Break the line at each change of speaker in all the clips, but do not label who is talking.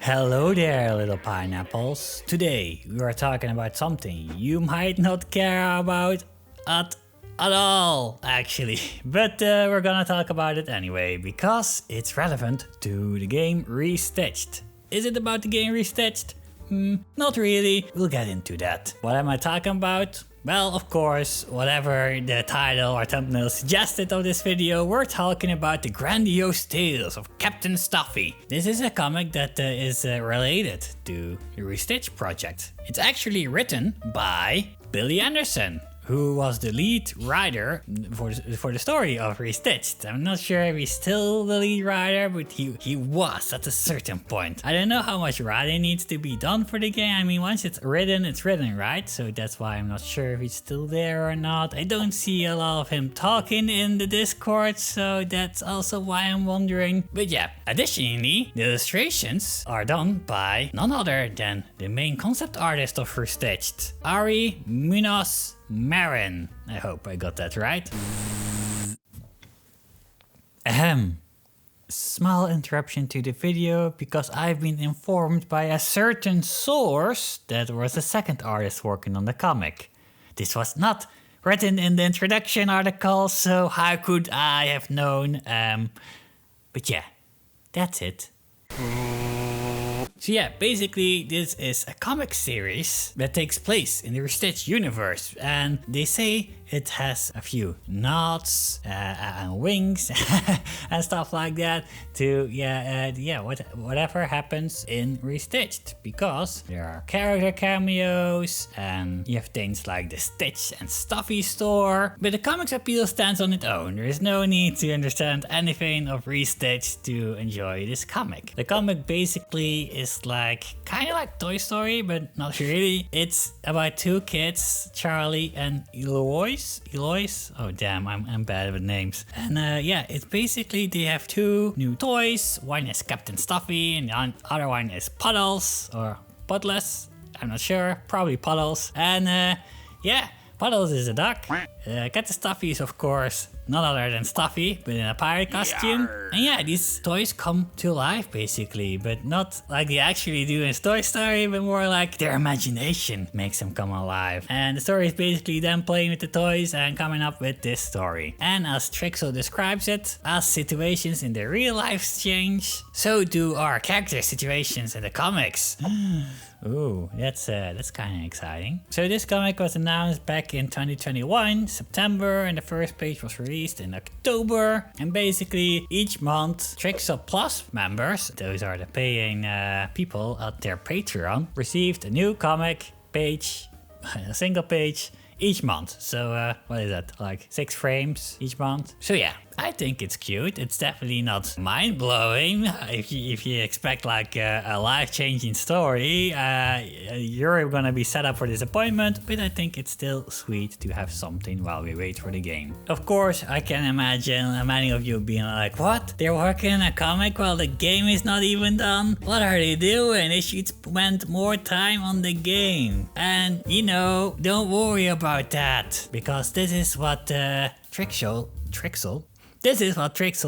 Hello there, little pineapples. Today we are talking about something you might not care about at all, actually. But we're gonna talk about it anyway, because it's relevant to the game Restitched. Is it about the game Restitched? Not really. We'll get into that. What am I talking about? Well, of course, whatever the title or thumbnail suggested of this video, we're talking about the Grandiose Tales of Captain Stuffy. This is a comic that is related to the Restitched project. It's actually written by Billy Anderson, who was the lead writer for the story of Restitched. I'm not sure if he's still the lead writer, but he was at a certain point. I don't know how much writing needs to be done for the game. I mean, once it's written, right? So that's why I'm not sure if he's still there or not. I don't see a lot of him talking in the Discord, so that's also why I'm wondering. But yeah, additionally, the illustrations are done by none other than the main concept artist of Restitched, Ari Munoz Marin. I hope I got that right. Ahem. Small interruption to the video because I've been informed by a certain source that there was a second artist working on the comic. This was not written in the introduction article, so how could I have known? But yeah, that's it. So yeah, basically this is a comic series that takes place in the Restitched universe, and they say it has a few nods and winks and stuff like that to whatever happens in Restitched, because there are character cameos and you have things like the Stitch and Stuffy store, but the comic's appeal stands on its own. There is no need to understand anything of Restitched to enjoy this comic. The comic basically is kind of like Toy Story, but not really. It's about two kids, Charlie and Eloise. Oh damn, I'm bad with names. And it's basically they have two new toys. One is Captain Stuffy and the other one is Puddles or Puddless. I'm not sure, probably Puddles. And Puddles is a duck. Captain Stuffy is of course none other than Stuffy, but in a pirate costume. And yeah, these toys come to life basically, but not like they actually do in Toy Story, but more like their imagination makes them come alive. And the story is basically them playing with the toys and coming up with this story. And as Trixel describes it, as situations in their real lives change, so do our character situations in the comics. Ooh, that's kind of exciting. So this comic was announced back in 2021, September, and the first page was released in October. And basically each month, Trixel Plus members, those are the paying people at their Patreon, received a new comic page, a single page each month. So what is that, like 6 frames each month? So yeah, I think it's cute. It's definitely not mind-blowing. If you expect like a life-changing story, you're gonna be set up for disappointment, but I think it's still sweet to have something while we wait for the game. Of course, I can imagine many of you being like, what? They're working on a comic while the game is not even done? What are they doing? They should spend more time on the game. And you know, don't worry about that, because this is what Trixel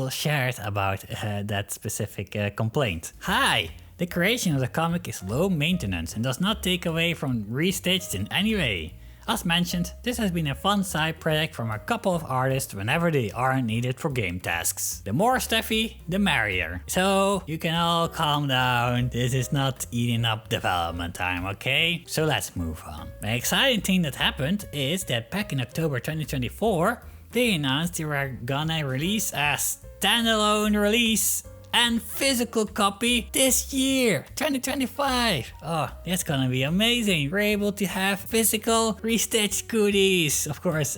shared about that specific complaint. Hi! The creation of the comic is low maintenance and does not take away from Restitched in any way. As mentioned, this has been a fun side project from a couple of artists whenever they aren't needed for game tasks. The more Stuffy, the merrier. So you can all calm down, this is not eating up development time, okay? So let's move on. The exciting thing that happened is that back in October 2024, they announced they were gonna release a standalone release and physical copy this year, 2025. Oh, that's gonna be amazing. We're able to have physical Restitched goodies. Of course,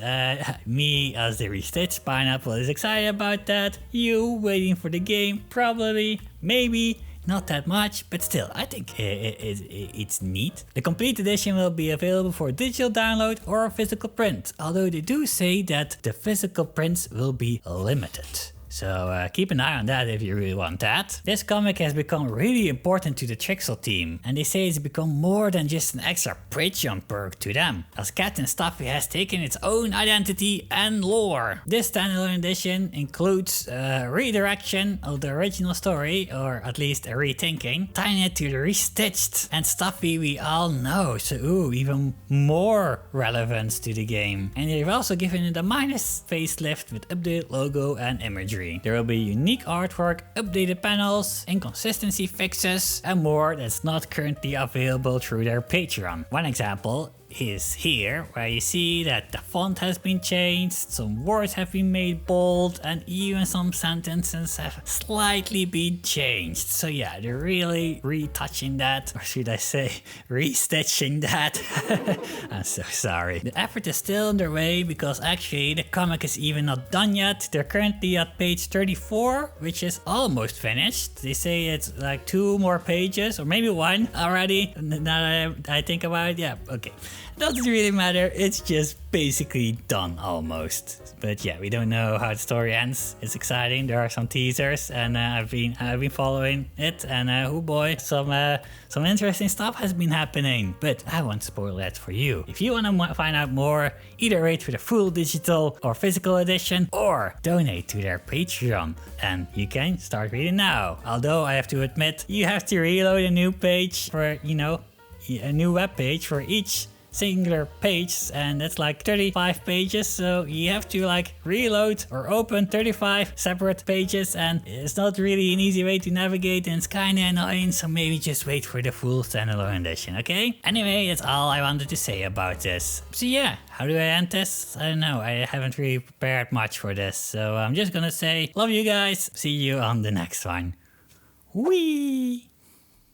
me as the Restitched pineapple is excited about that. You waiting for the game, probably, maybe. Not that much, but still, I think it's neat. The complete edition will be available for digital download or physical print, although they do say that the physical prints will be limited. So keep an eye on that if you really want that. This comic has become really important to the Trixel team, and they say it's become more than just an extra Patreon perk to them, as Captain Stuffy has taken its own identity and lore. This standalone edition includes a redirection of the original story, or at least a rethinking, tying it to the Restitched and Stuffy we all know, so ooh, even more relevance to the game. And they've also given it a minus facelift with updated logo and imagery. There will be unique artwork, updated panels, inconsistency fixes, and more that's not currently available through their Patreon. One example is here, where you see that the font has been changed, some words have been made bold, and even some sentences have slightly been changed. So yeah, they're really retouching that, or should I say restitching that. I'm so sorry. The effort is still underway because actually the comic is even not done yet. They're currently at page 34, which is almost finished. They say it's like 2 more pages, or maybe 1 already. Now that I think about it, yeah, okay. Doesn't really matter, it's just basically done almost. But yeah, we don't know how the story ends. It's exciting, there are some teasers, and I've been following it, and oh boy, some interesting stuff has been happening. But I won't spoil that for you. If you want to find out more, either wait for the full digital or physical edition, or donate to their Patreon, and you can start reading now. Although I have to admit, you have to reload a new page for, you know, a new web page for each singular page, and it's like 35 pages, so you have to like reload or open 35 separate pages, and it's not really an easy way to navigate, and it's kinda annoying, so maybe just wait for the full standalone edition, okay? Anyway, that's all I wanted to say about this. So yeah, how do I end this? I don't know, I haven't really prepared much for this, so I'm just gonna say love you guys, see you on the next one. Whee!